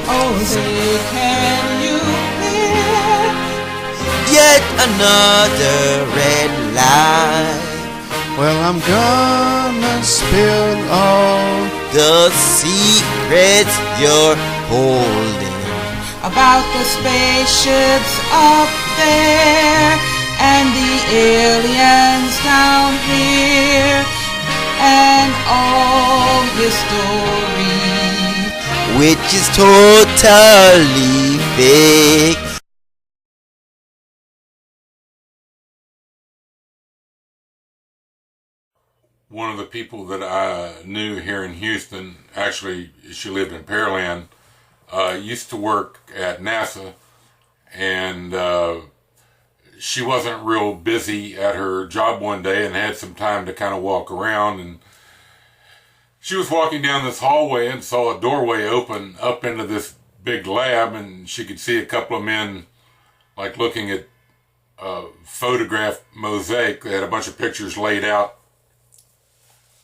Oh, say, can you hear? Yet another red light. Well, I'm gonna spill all the secrets you're holding about the spaceships up there and the aliens down here and all history, which is totally fake. One of the people that I knew here in Houston, actually she lived in Pearland, used to work at NASA, and she wasn't real busy at her job one day and had some time to kind of walk around, and she was walking down this hallway and saw a doorway open up into this big lab, and she could see a couple of men like looking at photograph mosaic. They had a bunch of pictures laid out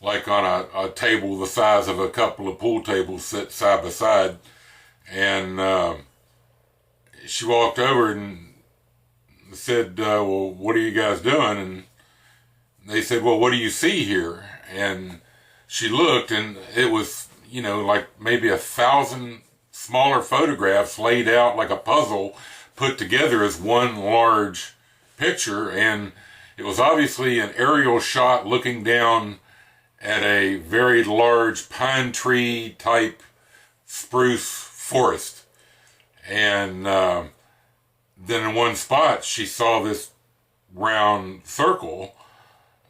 like on a table the size of a couple of pool tables set side by side. And she walked over and said, well, what are you guys doing? And they said, well, what do you see here? And she looked, and it was, you know, like maybe 1,000 smaller photographs laid out like a puzzle, put together as one large picture. And it was obviously an aerial shot looking down at a very large pine tree type spruce forest. And then in one spot she saw this round circle,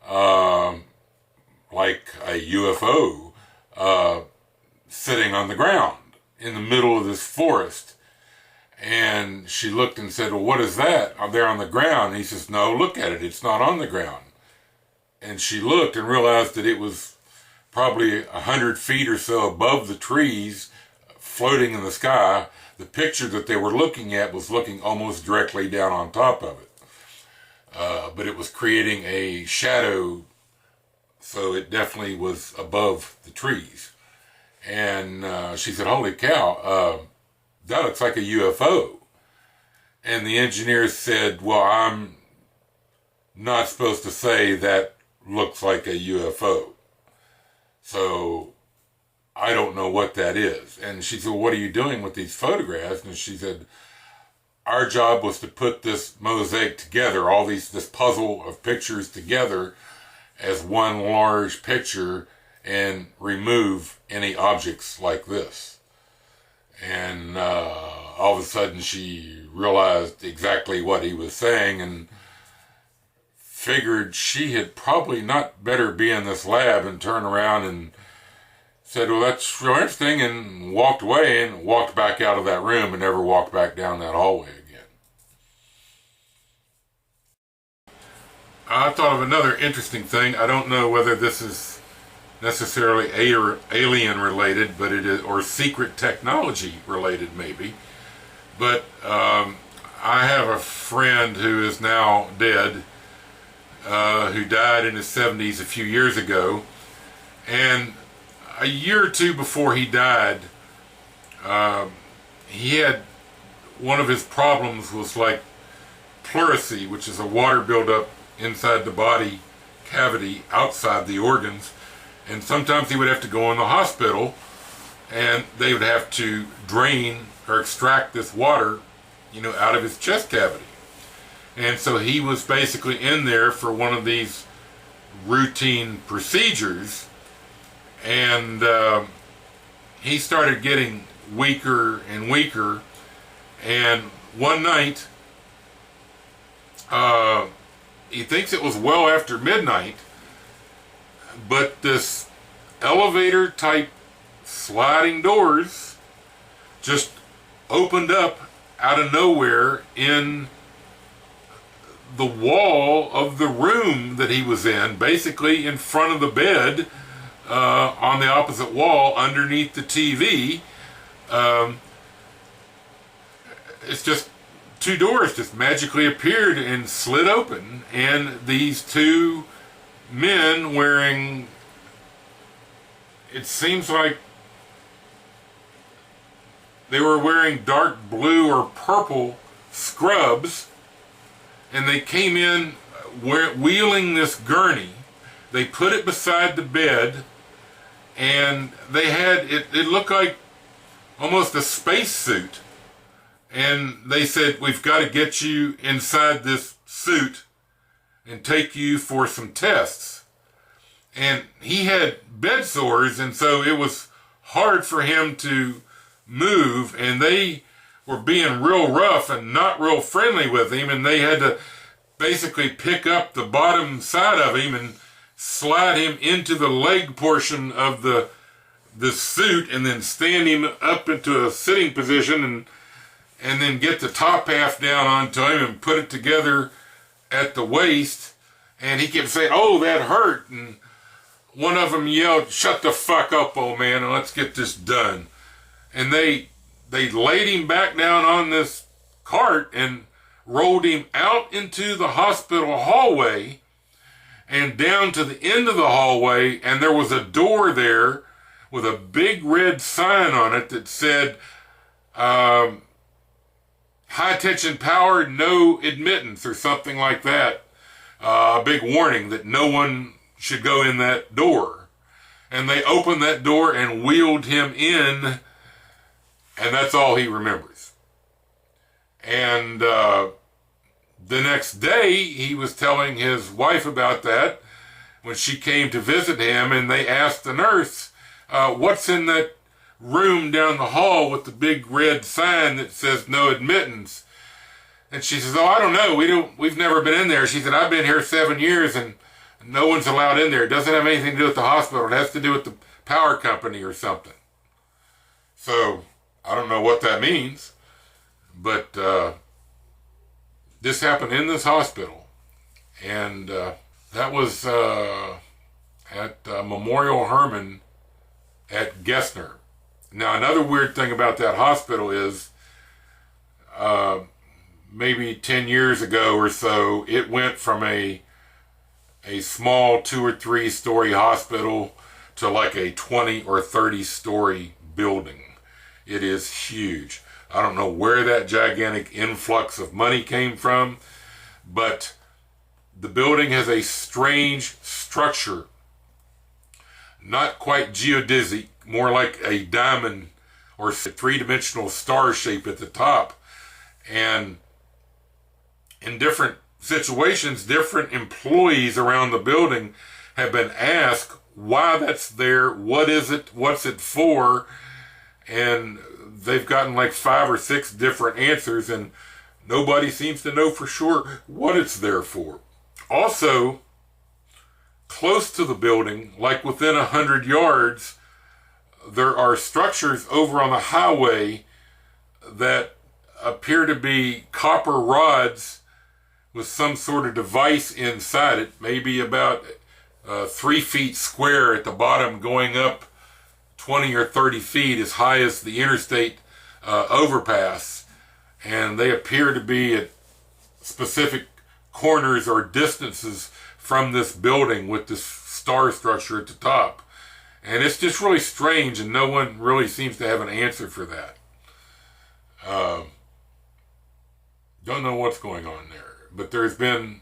like a UFO, sitting on the ground in the middle of this forest. And she looked and said, well, what is that there on the ground? And he says, no, look at it, it's not on the ground. And she looked and realized that it was probably 100 feet or so above the trees, floating in the sky. The picture that they were looking at was looking almost directly down on top of it. But it was creating a shadow, so it definitely was above the trees. And she said, holy cow, that looks like a UFO. And the engineer said, well, I'm not supposed to say that looks like a UFO, so I don't know what that is. And she said, well, what are you doing with these photographs? And she said, our job was to put this mosaic together, all this puzzle of pictures together as one large picture, and remove any objects like this. And all of a sudden she realized exactly what he was saying, and figured she had probably not better be in this lab, and turned around and said, well, that's real interesting, and walked away and walked back out of that room and never walked back down that hallway again. I thought of another interesting thing. I don't know whether this is necessarily alien related, but it is, or secret technology related maybe. But I have a friend who is now dead, who died in his 70s a few years ago, and a year or two before he died, he had one of his problems was like pleurisy, which is a water buildup inside the body cavity outside the organs, and sometimes he would have to go in the hospital and they would have to drain or extract this water, you know, out of his chest cavity. And so he was basically in there for one of these routine procedures, and he started getting weaker and weaker. And one night, he thinks it was well after midnight, but this elevator type sliding doors just opened up out of nowhere in the wall of the room that he was in, basically in front of the bed, on the opposite wall underneath the TV. It's just two doors just magically appeared and slid open, and these two men wearing, it seems like They were wearing dark blue or purple scrubs, and they came in wheeling this gurney. They put it beside the bed, and they had it looked like almost a space suit. And they said, we've got to get you inside this suit and take you for some tests. And he had bed sores, and so it was hard for him to move, and they were being real rough and not real friendly with him, and they had to basically pick up the bottom side of him and slide him into the leg portion of the suit, and then stand him up into a sitting position, and then get the top half down onto him and put it together at the waist. And he kept saying, "Oh, that hurt." And one of them yelled, "Shut the fuck up, old man, and let's get this done." And they laid him back down on this cart and rolled him out into the hospital hallway and down to the end of the hallway, and there was a door there with a big red sign on it that said, high tension power, no admittance, or something like that. A big warning that no one should go in that door. And they opened that door and wheeled him in, and that's all he remembers. And the next day, he was telling his wife about that when she came to visit him, and they asked the nurse, what's in that room down the hall with the big red sign that says no admittance? And she says, "Oh, I don't know. We've never been in there." She said, "I've been here 7 years and no one's allowed in there. It doesn't have anything to do with the hospital. It has to do with the power company or something." So I don't know what that means, but this happened in this hospital, and that was at Memorial Hermann at Gessner. Now, another weird thing about that hospital is maybe 10 years ago or so, it went from a small 2 or 3 story hospital to like a 20 or 30 story building. It is huge. I don't know where that gigantic influx of money came from, but the building has a strange structure. Not quite geodesic, more like a diamond or 3-dimensional star shape at the top. And in different situations, different employees around the building have been asked why that's there, what is it, what's it for, and they've gotten like 5 or 6 different answers, and nobody seems to know for sure what it's there for. Also, close to the building, like within 100 yards, there are structures over on the highway that appear to be copper rods with some sort of device inside it, maybe about 3 feet square at the bottom, going up 20 or 30 feet as high as the interstate overpass. And they appear to be at specific corners or distances from this building with this star structure at the top. And it's just really strange, and no one really seems to have an answer for that. Don't know what's going on there. But there's been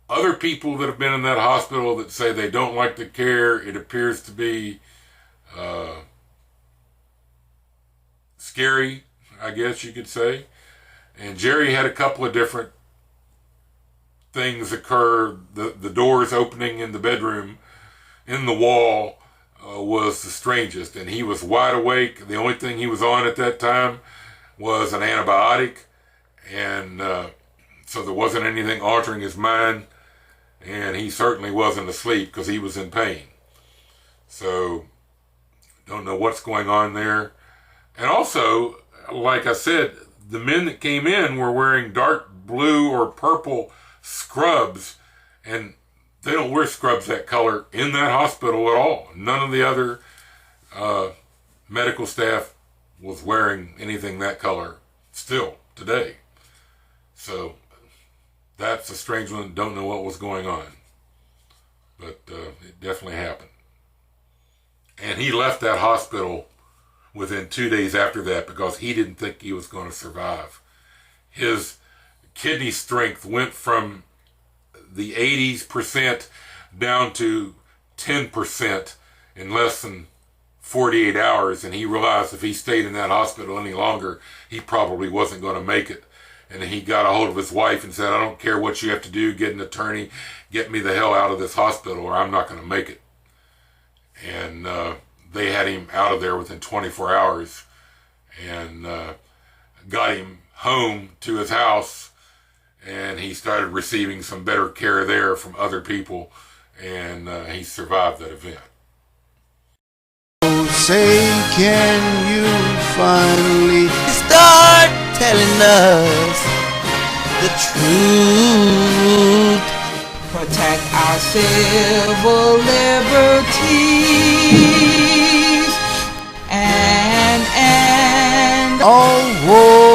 other people that have been in that hospital that say they don't like the care. It appears to be scary, I guess you could say. And Jerry had a couple of different things occur. The doors opening in the bedroom in the wall was the strangest, and he was wide awake. The only thing he was on at that time was an antibiotic, and so there wasn't anything altering his mind, and he certainly wasn't asleep because he was in pain. So don't know what's going on there. And also, like I said, the men that came in were wearing dark blue or purple scrubs, and they don't wear scrubs that color in that hospital at all. None of the other medical staff was wearing anything that color still today. So that's a strange one. Don't know what was going on, but it definitely happened. And he left that hospital within 2 days after that because he didn't think he was going to survive. His kidney strength went from the 80% down to 10% in less than 48 hours, and he realized if he stayed in that hospital any longer, he probably wasn't going to make it. And he got a hold of his wife and said, I don't care what you have to do, get an attorney, get me the hell out of this hospital or I'm not going to make it. And they had him out of there within 24 hours and got him home to his house, and he started receiving some better care there from other people, and he survived that event. Say, can you finally Start telling us the truth. Protect our civil liberties and all war?